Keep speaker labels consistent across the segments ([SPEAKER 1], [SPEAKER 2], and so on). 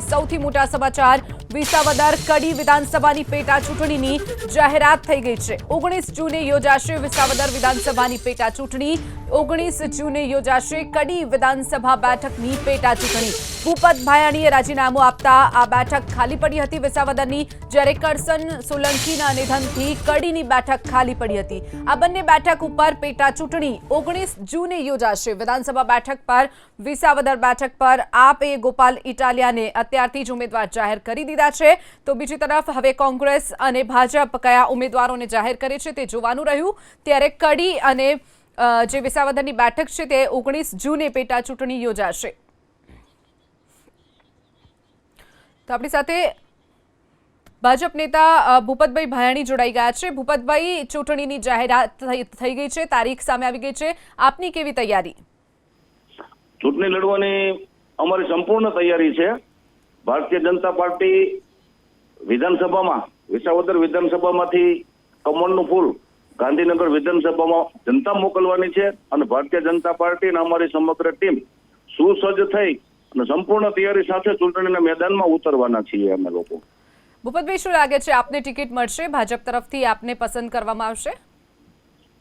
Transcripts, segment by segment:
[SPEAKER 1] સૌથી મોટા સમાચાર વિસાવદર કડી વિધાનસભાની પેટા ચૂંટણીની જાહેરાત થઈ ગઈ છે। 19 જૂને યોજાશે વિસાવદર વિધાનસભાની પેટા ચૂંટણી। 19 જૂને યોજાશે કડી વિધાનસભા બેઠકની પેટા ચૂંટણી। ભૂપત ભાયાણીએ રાજીનામું આપતા આ બેઠક ખાલી પડી હતી વિસાવદરની, જ્યારે કરશન સોલંકીના નિધનથી કડીની બેઠક ખાલી પડી હતી। આ બંને બેઠક ઉપર પેટા ચૂંટણી 19 જૂને યોજાશે। વિધાનસભા બેઠક પર વિસાવદર બેઠક પર આપે ગોપાલ ઇટાલિયાને અત્યારથી જ ઉમેદવાર જાહેર કરી દીધા છે, તો બીજી તરફ હવે કોંગ્રેસ અને ભાજપ કયા ઉમેદવારોને જાહેર કરે છે તે જોવાનું રહ્યું। ત્યારે કડી અને જે વિસાવદરની બેઠક છે તે 19 જૂને પેટા ચૂંટણી યોજાશે। તો આપણી સાથે ભાજપ નેતા ભૂપતભાઈ ભાયાણી જોડાઈ ગયા છે। ભૂપતભાઈ, ચૂંટણીની જાહેરાત થઈ ગઈ છે, તારીખ સામે આવી ગઈ છે, આપની કેવી તૈયારી?
[SPEAKER 2] ચૂંટણી લડવાની અમારી સંપૂર્ણ તૈયારી છે। ભારતીય જનતા પાર્ટી વિધાનસભામાં વિસાવદર વિધાનસભામાંથી કમળનું ફૂલ ગાંધીનગર વિધાનસભામાં જનતા મોકલવાની છે અને ભારતીય જનતા પાર્ટી અને અમારી સમગ્ર ટીમ સુસજ્જ થઈ અને સંપૂર્ણ તૈયારી સાથે ચૂંટણીના મેદાનમાં ઉતરવાના છીએ અમે લોકો।
[SPEAKER 1] ભૂપતભાઈ, શું લાગે છે, આપને ટિકિટ મળશે? ભાજપ તરફથી આપને પસંદ કરવામાં આવશે?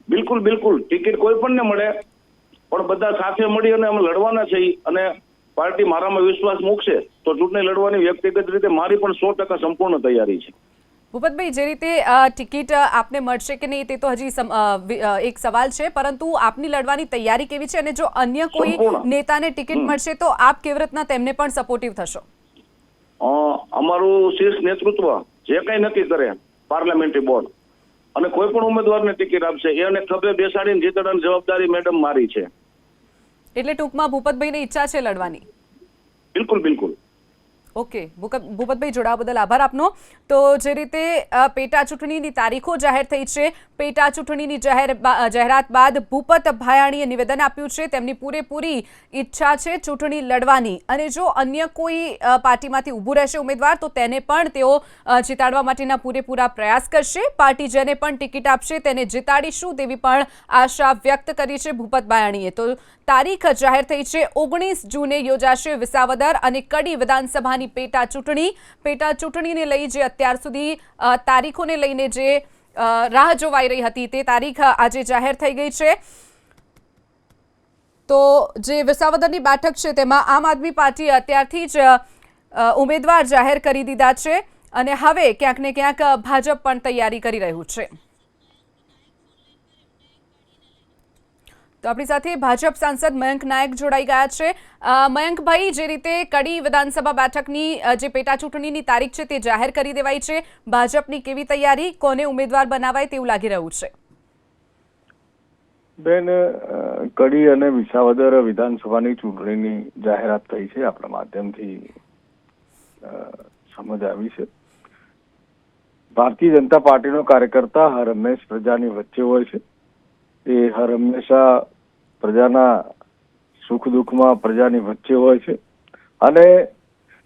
[SPEAKER 2] બિલકુલ બિલકુલ, ટિકિટ કોઈ પણ ને મળે, પણ બધા સાથે મળી અને અમે લડવાના છીએ અને પાર્ટી મારામાં વિશ્વાસ મૂકશે તો ચૂંટણી લડવાની વ્યક્તિગત રીતે મારી પણ 100% સંપૂર્ણ તૈયારી છે।
[SPEAKER 1] ભૂપતભાઈ, જે રીતે ટિકિટ આપને મળશે કે નહીં તે તો હજી એક સવાલ છે, પરંતુ આપની લડવાની તૈયારી કેવી છે અને જો અન્ય કોઈ નેતાને ટિકિટ મળશે તો આપ કેવી રીતના તેમને પણ સપોર્ટિવ થશો?
[SPEAKER 2] અમારું શીર્ષ નેતૃત્વ જે કંઈ નક્કી કરે પાર્લામેન્ટરી બોર્ડ અને કોઈ પણ ઉમેદવારને ટિકિટ આપશે એને ખભે બેસાડીને જીતવાની જવાબદારી મેડમ મારી છે।
[SPEAKER 1] એટલે ટૂંકમાં ભૂપતભાઈને ઈચ્છા છે લડવાની?
[SPEAKER 2] બિલકુલ બિલકુલ।
[SPEAKER 1] ઓકે ભૂપતભાઈ, જોડાવા બદલ આભાર આપનો। તો જે રીતે પેટા ચૂંટણીની તારીખો જાહેર થઈ છે, પેટા ચૂંટણીની જાહેરાત બાદ ભૂપત ભાયાણીએ નિવેદન આપ્યું છે, તેમની પૂરેપૂરી ઈચ્છા છે ચૂંટણી લડવાની અને જો અન્ય કોઈ પાર્ટીમાંથી ઊભું રહેશે ઉમેદવાર તો તેને પણ તેઓ જીતાડવા માટેના પૂરેપૂરા પ્રયાસ કરશે। પાર્ટી જેને પણ ટિકિટ આપશે તેને જીતાડીશું તેવી પણ આશા વ્યક્ત કરી છે ભૂપત ભાયાણીએ। તો તારીખ જાહેર થઈ છે, 19 જૂને યોજાશે વિસાવદર અને કડી વિધાનસભાની પેટા ચૂંટણીને લઈ જે અત્યાર સુધી તારીખોને લઈને જે રાહ જોવાઈ રહી હતી તે તારીખ આજે જાહેર થઈ ગઈ છે। તો જે વિસાવદરની બેઠક છે તેમાં આમ આદમી પાર્ટી અત્યારથી જ ઉમેદવાર જાહેર કરી દીધા છે અને હવે ક્યાંક ને ક્યાંક ભાજપ પણ તૈયારી કરી રહ્યું છે। તો આપણી સાથે ભાજપ સાંસદ મયંક નાયક જોડાઈ ગયા છે। મયંકભાઈ, જે રીતે કડી વિધાનસભા બેઠકની જે પેટા ચૂંટણીની તારીખ છે તે જાહેર કરી દેવાઈ છે, ભાજપની કેવી તૈયારી, કોને ઉમેદવાર બનાવાય તેવું લાગી રહ્યું છે?
[SPEAKER 3] બેન, કડી અને વિસાવદર વિધાનસભાની ચૂંટણીની જાહેરાત થઈ છે, આપણા માધ્યમથી સમજ આવી છે। ભારતીય જનતા પાર્ટીનો કાર્યકર્તા હર હંમેશ પ્રજાની વચ્ચે હોય છે। એ હર હંમેશા પ્રજાના સુખ દુઃખમાં પ્રજાની વચ્ચે હોય છે અને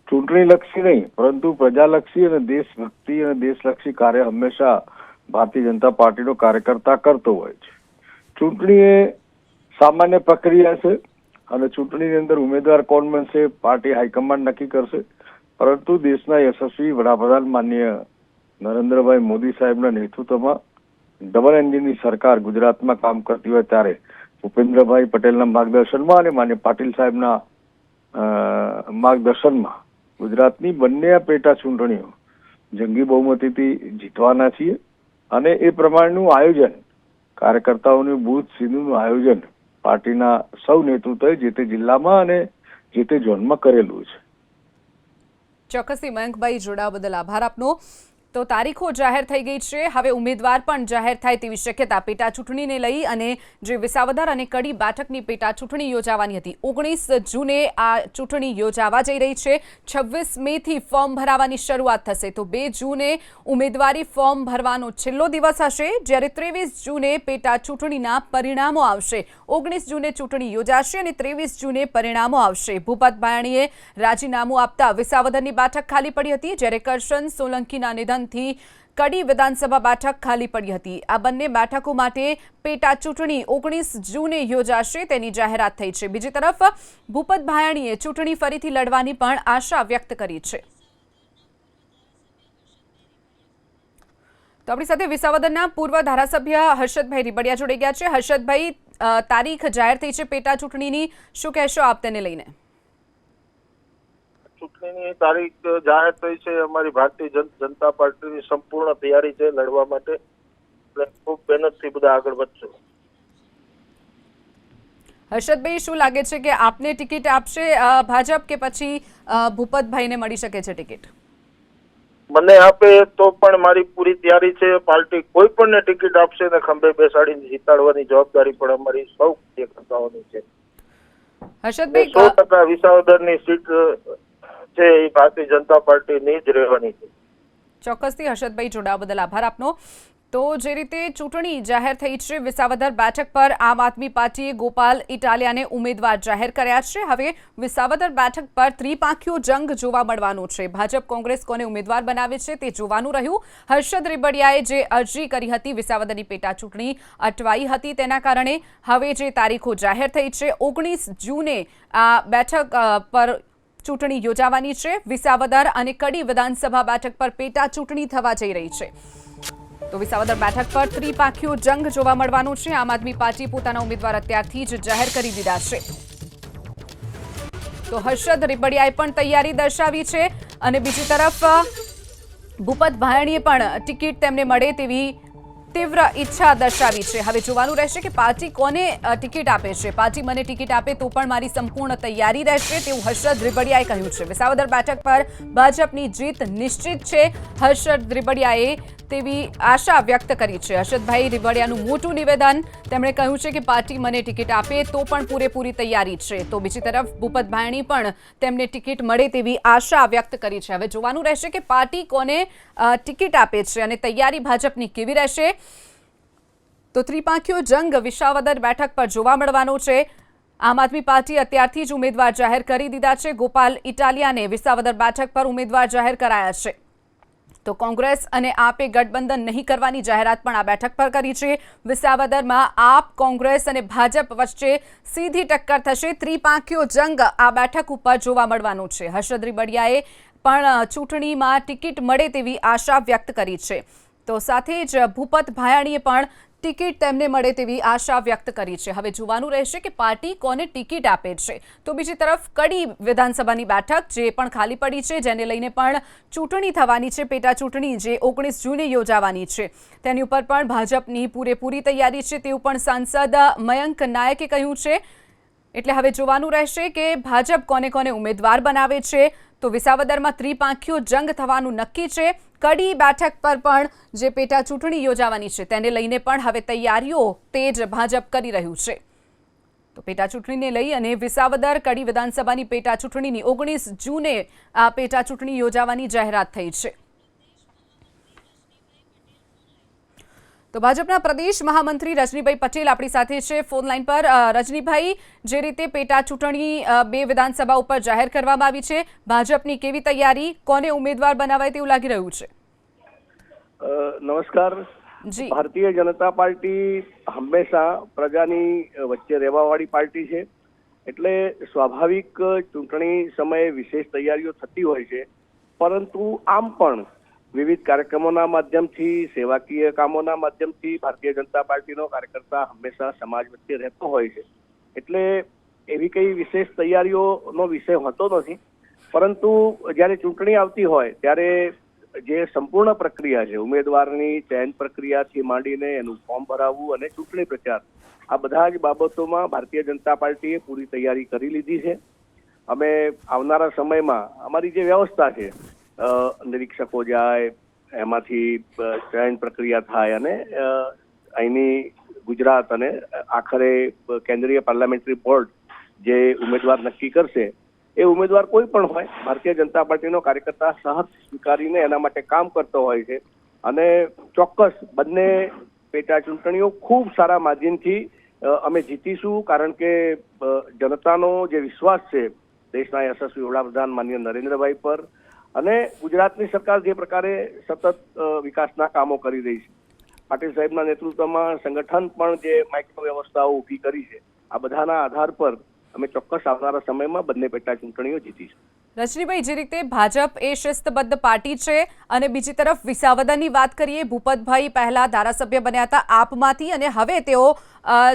[SPEAKER 3] ચૂંટણીલક્ષી નહીં પરંતુ પ્રજાલક્ષી અને દેશભક્તિ અને દેશલક્ષી કાર્ય હંમેશા ભારતીય જનતા પાર્ટીનો કાર્યકર્તા કરતો હોય છે। ચૂંટણી એ સામાન્ય પ્રક્રિયા છે અને ચૂંટણીની અંદર ઉમેદવાર કોણ બનશે પાર્ટી હાઈકમાન્ડ નક્કી કરશે, પરંતુ દેશના યશસ્વી વડાપ્રધાન માનનીય નરેન્દ્રભાઈ મોદી સાહેબના નેતૃત્વમાં ડબલ એન્જિનની સરકાર ગુજરાતમાં કામ કરતી હોય ત્યારે ભૂપેન્દ્રભાઈ પટેલના માર્ગદર્શનમાં અને માન્ય પાટીલ સાહેબના માર્ગદર્શનમાં ગુજરાતની બંને પેટા ચૂંટણીઓ જંગી બહુમતીથી જીતવાના છીએ અને એ પ્રમાણેનું આયોજન કાર્યકર્તાઓની બૂથ સીધું આયોજન પાર્ટીના સૌ નેતૃત્વએ જે તે જિલ્લામાં અને જે તે ઝોનમાં કરેલું છે।
[SPEAKER 1] ચોક્કસથી મયંકભાઈ, જોડાવા બદલ આભાર આપનો। તો તારીખો જાહેર થઈ ગઈ છે, હવે ઉમેદવાર પણ જાહેર થાય તેવી શક્યતા પેટા ચૂંટણીને લઈ અને જે વિસાવદર અને કડી બેઠકની પેટા ચૂંટણી યોજાવાની હતી 19 જૂને આ ચૂંટણી યોજાવા જઈ રહી છે। 26 મેથી ફોર્મ ભરાવાની શરૂઆત થશે, તો 2 જૂને ઉમેદવારી ફોર્મ ભરવાનો છેલ્લો દિવસ હશે, જ્યારે 23 જૂને પેટા ચૂંટણીના પરિણામો આવશે। 19 જૂને ચૂંટણી યોજાશે અને 23 જૂને પરિણામો આવશે। ભૂપત ભાયાણીએ રાજીનામું આપતા વિસાવદરની બેઠક ખાલી પડી હતી, જ્યારે કરશન સોલંકીના નિધન માધ્યમથી કડી વિધાનસભા બેઠક ખાલી પડી હતી. આ બંને બેઠકો માટે પેટા ચૂંટણી 19 જૂને યોજાશે તેની જાહેરાત થઈ છે. બીજી તરફ ભૂપત ભાયાણીએ ચૂંટણી ફરીથી લડવાની પણ આશા વ્યક્ત કરી છે. તો આપણી સાથે વિસાવદરના પૂર્વ ધારાસભ્ય હર્ષદભાઈ રીબડિયા જોડાઈ ગયા છે. હર્ષદભાઈ, તારીખ જાહેર થઈ છે પેટા ચૂંટણીની, શું કહેશો આપ તેને લઈને?
[SPEAKER 4] ચૂંટણીની તારીખ જાહેર થઈ છે. અમારી ભારતીય જનતા પાર્ટીની સંપૂર્ણ તૈયારી છે લડવા માટે, એટલે ખૂબ મહેનતથી બધા આગળ વધશું.
[SPEAKER 1] હર્ષદભાઈ, શું લાગે છે કે આપને ટિકિટ આપશે ભાજપ કે પછી ભૂપતભાઈને મળી શકે છે ટિકિટ?
[SPEAKER 4] મને આપે તો પણ મારી પૂરી તૈયારી છે. પાર્ટી કોઈ પણ ને ટિકિટ આપશે ને ખંભે બેસાડીને જીતાડવાની જવાબદારી પણ અમારી સૌ કાર્યકર્તાઓની છે.
[SPEAKER 1] હર્ષદભાઈ,
[SPEAKER 4] 100% વિસાવદરની સીટ છે એ ભારતીય જનતા પાર્ટીની જ રહેવાની છે.
[SPEAKER 1] ચોક્કસથી હર્ષદભાઈ, જોડાવા બદલ આભાર આપનો. તો જે રીતે ચૂંટણી જાહેર થઈ છે વિસાવદર બેઠક પર આમ આદમી પાર્ટીએ ગોપાલ ઇટાલિયાને ઉમેદવાર જાહેર કર્યા છે. હવે વિસાવદર બેઠક પર ત્રિપાંખીયો જંગ જોવા મળવાનો છે. ભાજપ કોંગ્રેસ કોને ઉમેદવાર બનાવે છે તે જોવાનું રહ્યું. હર્ષદ રીબડિયાએ જે અરજી કરી હતી વિસાવદરની પેટા ચૂંટણી અટવાઈ હતી, તેના કારણે હવે જે તારીખો જાહેર થઈ છે 19 જૂને આ બેઠક પર ચૂંટણી યોજાવાની છે. વિસાવદર અને કડી વિધાનસભા બેઠક પર પેટા ચૂંટણી થવા જઈ રહી છે. તો વિસાવદર બેઠક પર ત્રિપાંખીયો જંગ જોવા મળવાનો છે. આમ આદમી પાર્ટીએ પોતાના ઉમેદવાર અત્યારથી જ જાહેર કરી દીધા છે. તો હર્ષદ રીબડિયાએ પણ તૈયારી દર્શાવી છે અને બીજી તરફ ભૂપત ભાયાણીએ પણ ટિકિટ તેમને મળે તેવી તીવ્ર ઈચ્છા દર્શાવી છે. હવે જોવાનું રહેશે કે પાર્ટી કોને ટિકિટ આપે છે. પાર્ટી મને ટિકિટ આપે તો પણ મારી સંપૂર્ણ તૈયારી રહેશે તેવું હર્ષદ રીબડિયાએ કહ્યું છે. વિસાવદર બેઠક પર ભાજપની જીત નિશ્ચિત છે હર્ષદ રીબડિયાએ તેવી આશા વ્યક્ત કરી છે. હર્ષદભાઈ રીબડિયાનું મોટું નિવેદન, તેમણે કહ્યું છે કે પાર્ટી મને ટિકિટ આપે તો પણ પૂરેપૂરી તૈયારી છે. તો બીજી તરફ ભૂપત ભાયાણી પણ તેમને ટિકિટ મળે તેવી આશા વ્યક્ત કરી છે. હવે જોવાનું રહેશે કે પાર્ટી કોને ટિકિટ આપે છે અને તૈયારી ભાજપની કેવી રહેશે. તો ત્રિપાંખીયો જંગ વિસાવદર બેઠક પર જોવા મળવાનો છે. આમ આદમી પાર્ટી અત્યારથી જ ઉમેદવાર જાહેર કરી દીધા છે. ગોપાલ ઇટાલિયાને વિસાવદર બેઠક પર ઉમેદવાર જાહેર કરાયા છે. તો કોંગ્રેસ અને આપે ગઠબંધન નહીં કરવાની જાહેરાત પણ આ બેઠક પર કરી છે. વિસાવદરમાં આપ, કોંગ્રેસ અને ભાજપ વચ્ચે સીધી ટક્કર થશે. ત્રિપાંખીયો જંગ આ બેઠક ઉપર જોવા મળવાનો છે. હર્ષદ રીબડિયાએ પણ ચૂંટણીમાં ટિકિટ મળે તેવી આશા વ્યક્ત કરી છે. તો સાથે જ ભૂપત ભાયાણીએ પણ ટિકિટ તેમને મળે તેવી આશા વ્યક્ત કરી છે. હવે જોવાનું રહેશે કે પાર્ટી કોને ટિકિટ આપે છે. તો બીજી તરફ કડી વિધાનસભાની બેઠક જે પણ ખાલી પડી છે, જેને લઈને પણ ચૂંટણી થવાની છે, પેટા ચૂંટણી જે 19 જૂને યોજાવાની છે, તેની ઉપર પણ ભાજપની પૂરેપૂરી તૈયારી છે તેવું પણ સાંસદ મયંક નાયકે કહ્યું છે. એટલે હવે જોવાનું રહેશે કે ભાજપ કોને કોને ઉમેદવાર બનાવે છે. તો વિસાવદરમાં ત્રિપાંખીયો જંગ થવાનું નક્કી છે. કડી બેઠક પર પણ જે પેટા ચૂંટણી યોજાવાની છે તેને લઈને પણ હવે તૈયારીઓ તેજ ભાજપ કરી રહ્યું છે. તો પેટા ચૂંટણીને લઈ અને વિસાવદર કડી વિધાનસભાની પેટા ચૂંટણીની 19 જૂને આ પેટા ચૂંટણી યોજાવાની જાહેરાત થઈ છે. તો ભાજપના પ્રદેશ મહામંત્રી રજનીભાઈ પટેલ આપણી સાથે છે ફોન લાઈન પર. રજનીભાઈ, જે રીતે પેટા ચૂંટણી 2 વિધાનસભા ઉપર જાહેર કરવામાં આવી છે, ભાજપની કેવી તૈયારી, કોને ઉમેદવાર બનાવાય તેવું લાગી રહ્યું છે?
[SPEAKER 3] નમસ્કાર.
[SPEAKER 1] જી,
[SPEAKER 3] ભારતીય જનતા પાર્ટી હંમેશા પ્રજાની વચ્ચે રહેવાવાળી પાર્ટી છે, એટલે સ્વાભાવિક ચૂંટણી સમયે વિશેષ તૈયારીઓ થતી હોય છે. પરંતુ આમ પણ વિવિધ કાર્યક્રમોના માધ્યમથી, સેવાકીય કામોના માધ્યમથી ભારતીય જનતા પાર્ટીનો કાર્યકર્તા હંમેશા સમાજ વચ્ચે રહેતો હોય છે. એટલે એવી કઈ વિશેષ તૈયારીઓનો વિષય હોતો નથી. પરંતુ જ્યારે ચૂંટણી આવતી હોય ત્યારે જે સંપૂર્ણ પ્રક્રિયા છે, ઉમેદવારની ચયન પ્રક્રિયાથી માંડીને એનું ફોર્મ ભરાવવું અને ચૂંટણી પ્રચાર, આ બધા જ બાબતોમાં ભારતીય જનતા પાર્ટીએ પૂરી તૈયારી કરી લીધી છે. અમે આવનારા સમયમાં અમારી જે વ્યવસ્થા છે, નિરીક્ષકો જાય, એમાંથી ચયન પ્રક્રિયા થાય અને અહીંની ગુજરાત અને આખરે કેન્દ્રીય પાર્લામેન્ટરી બોર્ડ જે ઉમેદવાર નક્કી કરશે એ ઉમેદવાર કોઈ પણ હોય, ભારતીય જનતા પાર્ટીનો કાર્યકર્તા સહજ સ્વીકારીને એના માટે કામ કરતો હોય છે. અને ચોક્કસ બંને પેટા ચૂંટણીઓ ખૂબ સારા માર્જિનથી અમે જીતીશું, કારણ કે જનતાનો જે વિશ્વાસ છે દેશના યશસ્વી વડાપ્રધાન માનનીય નરેન્દ્રભાઈ પર અને ગુજરાતની સરકાર જે પ્રકારે સતત વિકાસના કામો કરી રહી છે, પાટીલ સાહેબના નેતૃત્વમાં સંગઠન પણ જે માઇક્રો વ્યવસ્થાઓ ઊભી કરી છે, આ બધાના આધાર પર અમે ચોક્કસ આવનારા સમયમાં બંને પેટા ચૂંટણીઓ જીતીશું.
[SPEAKER 1] રજનીભાઈ, જે રીતે ભાજપ એ શિસ્તબદ્ધ પાર્ટી છે અને બીજી તરફ વિસાવદરની વાત કરીએ, ભૂપતભાઈ પહેલા ધારાસભ્ય બન્યા હતા આપમાંથી અને હવે તેઓ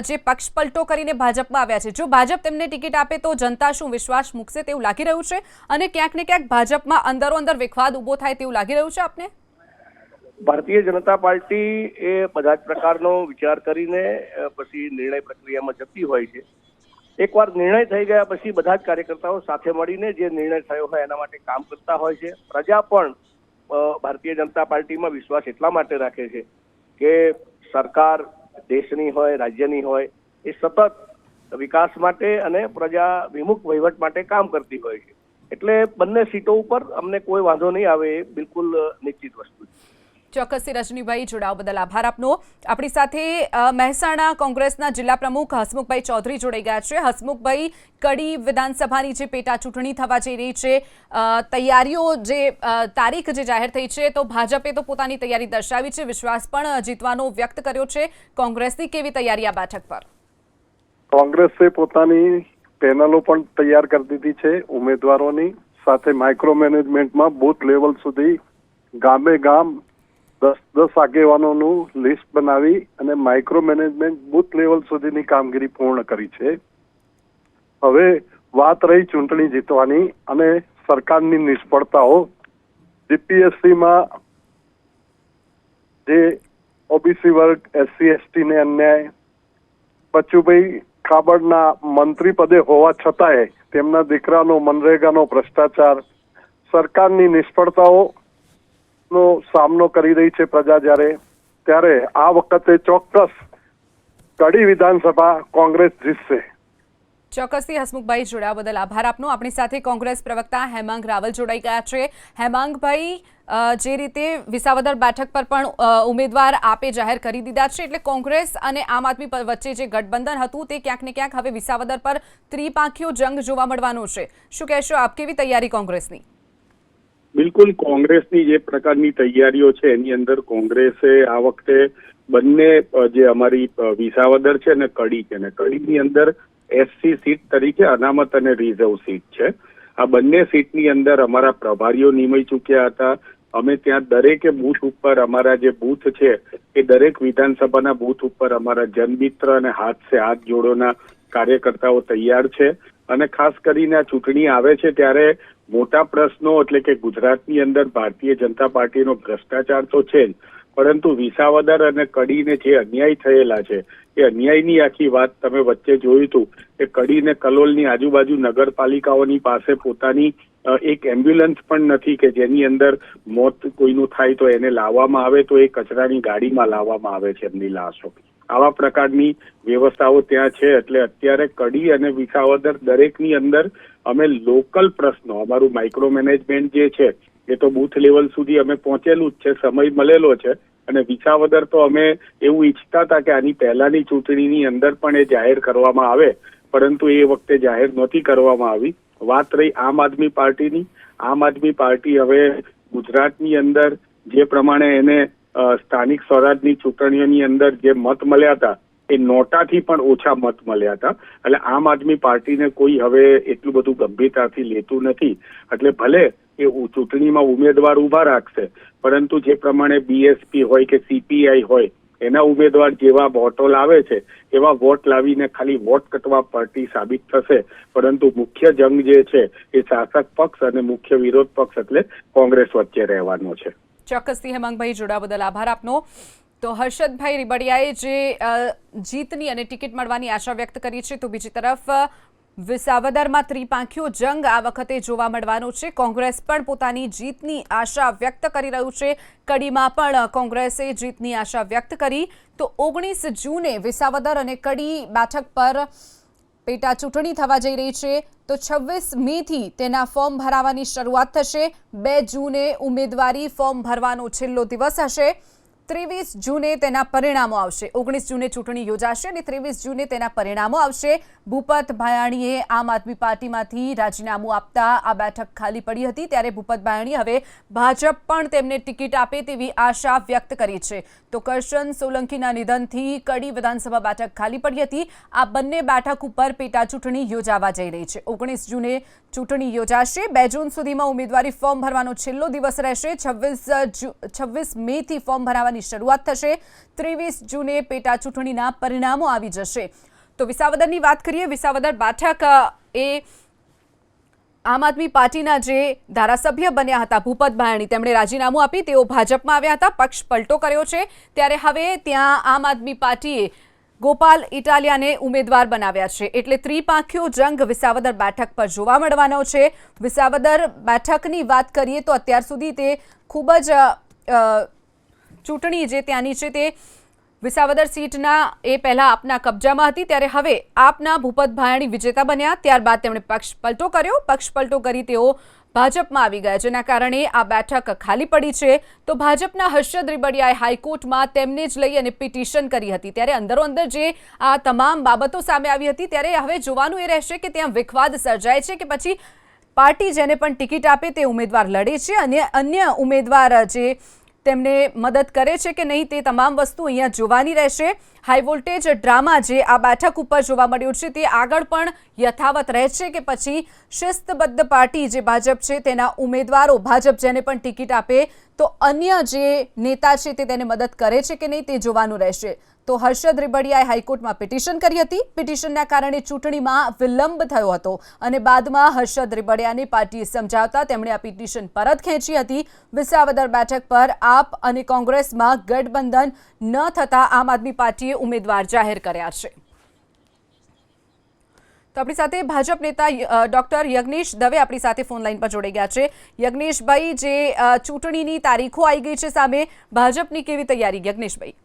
[SPEAKER 1] જે પક્ષ પલટો કરીને ભાજપમાં આવ્યા છે. જો ભાજપ તેમને ટિકિટ આપે તો જનતા શું વિશ્વાસ મૂકશે તેવું લાગી રહ્યું છે અને ક્યાંક ને ક્યાંક ભાજપમાં અંદરો અંદર વિખવાદ ઉભો થાય તેવું લાગી રહ્યું છે આપને?
[SPEAKER 3] ભારતીય જનતા પાર્ટી એ બધા જ પ્રકારનો વિચાર કરીને પછી નિર્ણય પ્રક્રિયામાં જતી હોય છે. એકવાર નિર્ણય થઈ ગયા પછી બધા જ કાર્યકર્તાઓ સાથે મળીને જે નિર્ણય થયો હોય એના માટે કામ કરતા હોય છે. પ્રજા પણ ભારતીય જનતા પાર્ટીમાં વિશ્વાસ એટલા માટે રાખે છે કે સરકાર દેશની હોય, રાજ્યની હોય, એ સતત વિકાસ માટે અને પ્રજા વિમુખ વહીવટ માટે કામ કરતી હોય છે. એટલે બંને સીટો ઉપર અમને કોઈ વાંધો નહીં આવે, એ બિલકુલ નિશ્ચિત વસ્તુ છે.
[SPEAKER 1] ચોક્કસથી રજનીભાઈ, જોડાવા બદલ આભાર આપનો. આપણી સાથે મહેસાણા કોંગ્રેસના જિલ્લા પ્રમુખ હસમુખભાઈ ચૌધરી જોડાઈ ગયા છે. હસમુખભાઈ, કડી વિધાનસભાની જે પેટા ચૂંટણી થવા જઈ રહી છે, તૈયારીઓ જે તારીખ જે જાહેર થઈ છે, તો ભાજપે તો પોતાની તૈયારી દર્શાવી છે, વિશ્વાસ પણ જીતવાનો વ્યક્ત કર્યો છે. કોંગ્રેસની કેવી તૈયારી આ બેઠક પર?
[SPEAKER 5] કોંગ્રેસે પોતાની પેનલો પણ તૈયાર કરી દીધી છે ઉમેદવારોની, સાથે માઇક્રો મેનેજમેન્ટમાં બૂથ લેવલ સુધી ગામે ગામ 10 આગેવાનોનું લિસ્ટ બનાવી અને માઇક્રો મેનેજમેન્ટ બૂથ લેવલ સુધીની કામગીરી પૂર્ણ કરી છે. હવે વાત રહી ચૂંટણી જીતવાની અને સરકારની નિષ્ફળતાઓ. જીપીએસસીમાં જે ઓબીસી વર્ગ, SC ST ને અન્યાય, બચુભાઈ ખાબડના મંત્રી પદે હોવા છતાંય તેમના દીકરાનો મનરેગાનો ભ્રષ્ટાચાર, સરકારની નિષ્ફળતાઓ નો સામનો કરી રહી છે પ્રજા, ત્યારે આ વખતે ચોક્કસ કડી વિધાનસભા કોંગ્રેસ જીતશે.
[SPEAKER 1] ચોક્કસથી હસમુખભાઈ, જોડાવા બદલ આભાર આપનો. આપણી સાથે કોંગ્રેસ પ્રવક્તા હેમાંગ રાવલ જોડાઈ ગયા છે. હેમાંગભાઈ, જે રીતે વિસાવદર બેઠક પર પણ ઉમેદવાર આપે જાહેર કરી દીધા છે, એટલે કોંગ્રેસ અને આમ આદમી વચ્ચે જે ગઠબંધન હતું તે ક્યાંક ને ક્યાંક હવે વિસાવદર પર ત્રિપાંખીયો જંગ જોવા મળવાનો છે. શું કહેશો આપ, કેવી તૈયારી કોંગ્રેસની?
[SPEAKER 6] બિલકુલ, કોંગ્રેસની જે પ્રકારની તૈયારીઓ છે એની અંદર કોંગ્રેસે આ વખતે બંને જે અમારી વિસાવદર છે ને કડી છે, ને કડીની અંદર SC સીટ તરીકે અનામત અને રિઝર્વ સીટ છે. આ બંને સીટની અંદર અમારા પ્રભારીઓ નિમાઈ ચૂક્યા હતા. અમે ત્યાં દરેકે બૂથ ઉપર અમારા જે બૂથ છે એ દરેક વિધાનસભાના બૂથ ઉપર અમારા જનમિત્ર અને હાથ સે હાથ જોડોના કાર્યકર્તાઓ તૈયાર છે. અને ખાસ કરીને આ ચૂંટણી આવે છે ત્યારે મોટા પ્રશ્નો, એટલે કે ગુજરાતની અંદર ભારતીય જનતા પાર્ટીનો ભ્રષ્ટાચાર તો છે જ, પરંતુ વિસાવદર અને કડીને જે અન્યાય થયેલા છે એ અન્યાયની આખી વાત તમે વચ્ચે જોયું હતું કે કડી ને કલોલની આજુબાજુ નગરપાલિકાઓની પાસે પોતાની એક એમ્બ્યુલન્સ પણ નથી કે જેની અંદર મોત કોઈનું થાય તો એને લાવવામાં આવે તો એ કચરાની ગાડીમાં લાવવામાં આવે છે એમની લાશો. આવા પ્રકારની વ્યવસ્થાઓ ત્યાં છે. એટલે અત્યારે કડી અને વિસાવદર દરેકની અંદર અમે લોકલ પ્રશ્નો, અમારું માઇક્રો મેનેજમેન્ટ જે છે એ તો બૂથ લેવલ સુધી અમે પહોંચેલું જ છે, સમય મળેલો છે. અને વિસાવદર તો અમે એવું ઈચ્છતા હતા કે આની પહેલાની ચૂંટણીની અંદર પણ એ જાહેર કરવામાં આવે, પરંતુ એ વખતે જાહેર નહોતી કરવામાં આવી. વાત રહી આમ આદમી પાર્ટીની. આમ આદમી પાર્ટી હવે ગુજરાતની અંદર જે પ્રમાણે એને સ્થાનિક સ્વરાજની ચૂંટણીઓની અંદર જે મત મળ્યા હતા એ નોટાથી પણ ઓછા મત મળ્યા હતા. એટલે આમ આદમી પાર્ટીને કોઈ હવે એટલું બધું ગંભીરતાથી લેતું નથી. એટલે ભલે એ ચૂંટણીમાં ઉમેદવાર ઉભા રાખશે, પરંતુ જે પ્રમાણે BSP હોય કે CPI હોય એના ઉમેદવાર જેવા વોટો લાવે છે એવા વોટ લાવીને ખાલી વોટ કટવા પાર્ટી સાબિત થશે. પરંતુ મુખ્ય જંગ જે છે એ શાસક પક્ષ અને મુખ્ય વિરોધ પક્ષ એટલે કોંગ્રેસ વચ્ચે રહેવાનો છે.
[SPEAKER 1] ચોક્કસથી હેમાંગભાઈ, જોડાવા બદલ આભાર આપનો. તો હર્ષદભાઈ રીબડિયાએ જે જીતની અને ટિકિટ મળવાની આશા વ્યક્ત કરી છે, તો બીજી તરફ વિસાવદરમાં ત્રિપાંખીયો જંગ આ વખતે જોવા મળવાનો છે. કોંગ્રેસ પણ પોતાની જીતની આશા વ્યક્ત કરી રહ્યું છે. કડીમાં પણ કોંગ્રેસે જીતની આશા વ્યક્ત કરી. તો 19 જૂને વિસાવદર અને કડી બેઠક પર પેટા ચૂંટણી થવા જઈ રહી છે. તો 26 મેથી તેના ફોર્મ ભરાવાની શરૂઆત થશે. 2 જૂને ઉમેદવારી ફોર્મ ભરવાનો છેલ્લો દિવસ હશે. 23 જૂને તેના પરિણામો આવશે. 19 જૂને ચૂંટણી યોજાશે અને 23 જૂને તેના પરિણામો આવશે. ભૂપત ભાયાણીએ આમ આદમી પાર્ટીમાંથી રાજીનામું આપતા આ બેઠક ખાલી પડી હતી. ત્યારે ભૂપત ભાયાણી હવે ભાજપ પણ તેમને ટિકિટ આપે તેવી આશા વ્યક્ત કરી છે. તો કરશન સોલંકીના નિધનથી કડી વિધાનસભા બેઠક ખાલી પડી હતી. આ બંને બેઠક ઉપર પેટા ચૂંટણી યોજાવા જઈ રહી છે. 19 જૂને ચૂંટણી યોજાશે. 2 જૂન સુધીમાં ઉમેદવારી ફોર્મ ભરવાનો છેલ્લો દિવસ રહેશે. 26 મેથી ફોર્મ ભરાવાની શરૂઆત થશે. 23 જૂને પેટા ચૂંટણીના પરિણામો આવી જશે. તો વિસાવદરની વાત કરીએ. વિસાવદર બેઠક એ આમ આદમી પાર્ટીના જે ધારાસભ્ય બન્યા હતા ભૂપત ભાયાણી, તેમણે રાજીનામું આપી તેઓ ભાજપમાં આવ્યા હતા. પક્ષ પલટો કર્યો છે. ત્યારે હવે ત્યાં આમ આદમી પાર્ટીએ ગોપાલ ઇટાલિયાને ઉમેદવાર બનાવ્યા છે. એટલે ત્રિપાંખીયો જંગ વિસાવદર બેઠક પર જોવા મળવાનો છે. વિસાવદર બેઠકની વાત કરીએ તો અત્યાર સુધી તે ખૂબ જ ચૂંટણી જે ત્યાંની છે તે વિસાવદર સીટના એ પહેલા આપના કબજામાં હતી. ત્યારે હવે આપના ભૂપત ભાયાણી વિજેતા બન્યા. ત્યારબાદ તેમણે પક્ષ પલટો કર્યો. પક્ષ પલટો કરી તેઓ ભાજપમાં આવી ગયા, જેના કારણે આ બેઠક ખાલી પડી છે. તો ભાજપના હર્ષદ રીબડિયાએ હાઈકોર્ટમાં તેમને જ લઈ અને પિટિશન કરી હતી. ત્યારે અંદરો-અંદર જે આ તમામ બાબતો સામે આવી હતી, ત્યારે હવે જોવાનું એ રહેશે કે ત્યાં વિખવાદ સર્જાય છે કે પછી પાર્ટી જેને પણ ટિકિટ આપે તે ઉમેદવાર લડે છે અને અન્ય ઉમેદવાર જે તેમને મદદ કરે છે કે નહીં, તે તમામ વસ્તુ અહીંયા જોવાની રહેશે. હાઈ વોલ્ટેજ ડ્રામા જે આ બેઠક ઉપર જોવા મળ્યો છે તે આગળ પણ યથાવત રહેશે કે પછી શિસ્તબદ્ધ પાર્ટી જે ભાજપ છે તેના ઉમેદવારો, ભાજપ જેને પણ ટિકિટ આપે તો અન્ય જે નેતા છે તે તેને મદદ કરે છે કે નહીં તે જોવાનું રહેશે. તો હર્ષદ રીબડિયાએ હાઈકોર્ટમાં પિટિશન કરી હતી. પિટિશનના કારણે ચૂંટણીમાં વિલંબ થયો હતો અને બાદમાં હર્ષદ રીબડિયાને પાર્ટીએ સમજાવતા તેમણે આ પિટિશન પરત ખેંચી હતી. વિસાવદર બેઠક પર આપ અને કોંગ્રેસમાં ગઠબંધન ન થતા આમ આદમી પાર્ટીએ ઉમેદવાર જાહેર કર્યા છે. તો આપણી સાથે ભાજપ નેતા ડોક્ટર યજ્ઞેશ દવે આપણી સાથે ફોન લાઈન પર જોડાઈ ગયા છે. યજ્ઞેશભાઈ, જે ચૂંટણીની તારીખો આવી ગઈ છે સામે, ભાજપની કેવી તૈયારી? યજ્ઞેશભાઈ,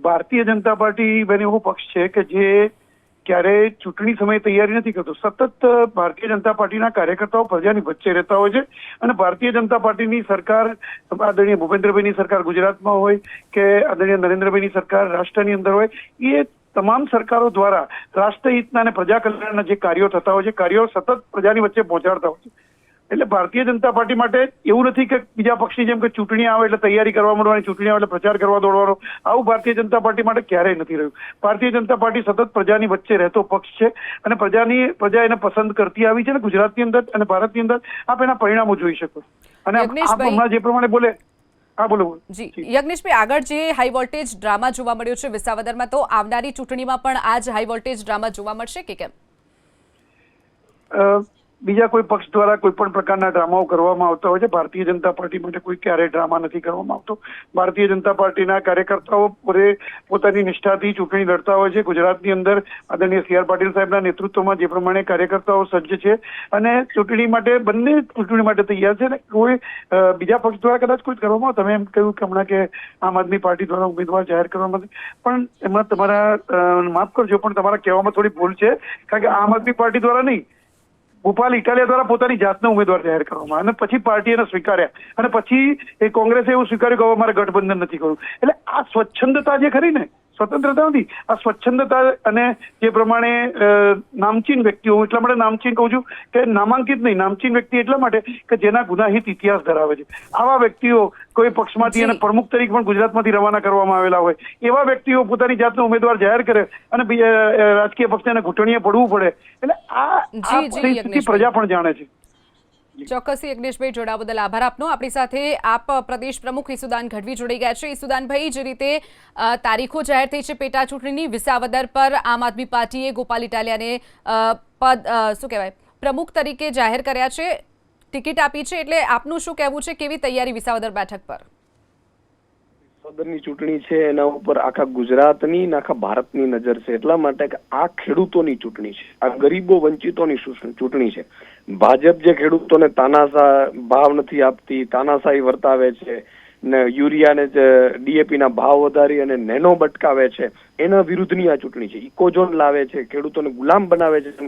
[SPEAKER 7] ભારતીય જનતા પાર્ટી બેન એવો પક્ષ છે કે જે ક્યારેય ચૂંટણી સમયે તૈયારી નથી કરતો. સતત ભારતીય જનતા પાર્ટીના કાર્યકર્તાઓ પ્રજાની વચ્ચે રહેતા હોય છે અને ભારતીય જનતા પાર્ટીની સરકાર, આદરણીય ભૂપેન્દ્રભાઈની સરકાર ગુજરાતમાં હોય કે આદરણીય નરેન્દ્રભાઈની સરકાર રાષ્ટ્રની અંદર હોય, એ તમામ સરકારો દ્વારા રાષ્ટ્રહિતના અને પ્રજા કલ્યાણના જે કાર્યો થતા હોય છે, કાર્યો સતત પ્રજાની વચ્ચે પહોંચાડતા હોય છે. એટલે ભારતીય જનતા પાર્ટી માટે એવું નથી કે બીજા પક્ષની જેમ કે ચૂંટણી આવે એટલે તૈયારી કરવા માંડવાની, ચૂંટણી આવે એટલે પ્રચાર કરવા દોડવાનો. આવું ભારતીય જનતા પાર્ટી માટે ક્યારેય નથી રહ્યું. ભારતીય જનતા પાર્ટી સતત પ્રજાની વચ્ચે રહેતો પક્ષ છે અને પ્રજા એને પસંદ કરતી આવી છે ને ગુજરાતની અંદર અને ભારતની અંદર આપ એના પરિણામો જોઈ શકો. અને આપ હમણાં જે પ્રમાણે બોલે, હા બોલો.
[SPEAKER 1] જી યજ્ઞેશભાઈ, આગળ જે હાઈ વોલ્ટેજ ડ્રામા જોવા મળ્યો છે વિસાવદરમાં, તો આવનારી ચૂંટણીમાં પણ આ જ હાઈ વોલ્ટેજ ડ્રામા જોવા મળશે કે કેમ?
[SPEAKER 7] બીજા કોઈ પક્ષ દ્વારા કોઈ પણ પ્રકારના ડ્રામાઓ કરવામાં આવતા હોય છે. ભારતીય જનતા પાર્ટી માટે કોઈ ક્યારેય ડ્રામા નથી કરવામાં આવતો. ભારતીય જનતા પાર્ટીના કાર્યકર્તાઓ પોતાની નિષ્ઠાથી ચૂંટણી લડતા હોય છે. ગુજરાતની અંદર આદરણીય CR પાટીલ સાહેબના નેતૃત્વમાં જે પ્રમાણે કાર્યકર્તાઓ સજ્જ છે અને ચૂંટણી માટે, બંને ચૂંટણી માટે તૈયાર છે. ને કોઈ બીજા પક્ષ દ્વારા કદાચ કોઈ કરવામાં આવે, તમે એમ કહ્યું કે હમણાં કે આમ આદમી પાર્ટી દ્વારા ઉમેદવાર જાહેર કરવામાં આવે, પણ એમાં તમારા માફ કરજો પણ તમારા કહેવામાં થોડી ભૂલ છે. કારણ કે આમ આદમી પાર્ટી દ્વારા નહીં, ગોપાલ ઇટાલિયા દ્વારા પોતાની જાતનો ઉમેદવાર જાહેર કરવામાં અને પછી પાર્ટીએ એને સ્વીકાર્યા અને પછી એ કોંગ્રેસે એવું સ્વીકાર્યું કે હવે મારે ગઠબંધન નથી કરવું. એટલે આ સ્વચ્છંદતા જે ખરી ને, સ્વતંત્રતા નથી, આ સ્વચ્છંદતા અને જે પ્રમાણે નામચીન વ્યક્તિઓ, એટલા માટે નામચીન કહું છું કે નામાંકિત નહીં, નામચીન વ્યક્તિ એટલા માટે કે જેના ગુનાહિત ઇતિહાસ ધરાવે છે. આવા વ્યક્તિઓ કોઈ પક્ષમાંથી અને પ્રમુખ તરીકે પણ ગુજરાતમાંથી રવાના કરવામાં આવેલા હોય, એવા વ્યક્તિઓ પોતાની જાતનો ઉમેદવાર જાહેર કરે અને રાજકીય પક્ષને ઘૂંટણીએ પડવું પડે. એટલે આ પરિસ્થિતિ પ્રજા પણ જાણે છે.
[SPEAKER 1] ચોક્કસ યજ્ઞેશભાઈ, જોડાવા બદલ આભાર આપનો. આપણી સાથે આપ પ્રદેશ પ્રમુખ ઈસુદાન ગઢવી જોડાઈ ગયા છે. ઈસુદાનભાઈ, જે રીતે તારીખો જાહેર થઈ છે પેટા ચૂંટણીની, વિસાવદર પર આમ આદમી પાર્ટીએ ગોપાલ ઇટાલિયાને પ્રમુખ તરીકે જાહેર કર્યા છે, ટિકિટ આપી છે, એટલે આપનું શું કહેવું છે? કેવી તૈયારી વિસાવદર બેઠક પર?
[SPEAKER 8] વિસાવદરની ચૂંટણી છે એના ઉપર આખા ગુજરાતની અને આખા ભારતની નજર છે. એટલા માટે કે આ ખેડૂતોની ચૂંટણી છે, આ ગરીબો વંચિતોની ચૂંટણી છે. ભાજપ જે ખેડૂતોને તાનાશા ભાવ નથી આપતી, તાનાશાહી વર્તાવે છે ને યુરિયા ને DAP ના ભાવ વધારી અને નેનો બટકાવે છે, એના વિરુદ્ધની આ ચૂંટણી છે. ઇકોઝોન લાવે છે, ખેડૂતોને ગુલામ બનાવે છે.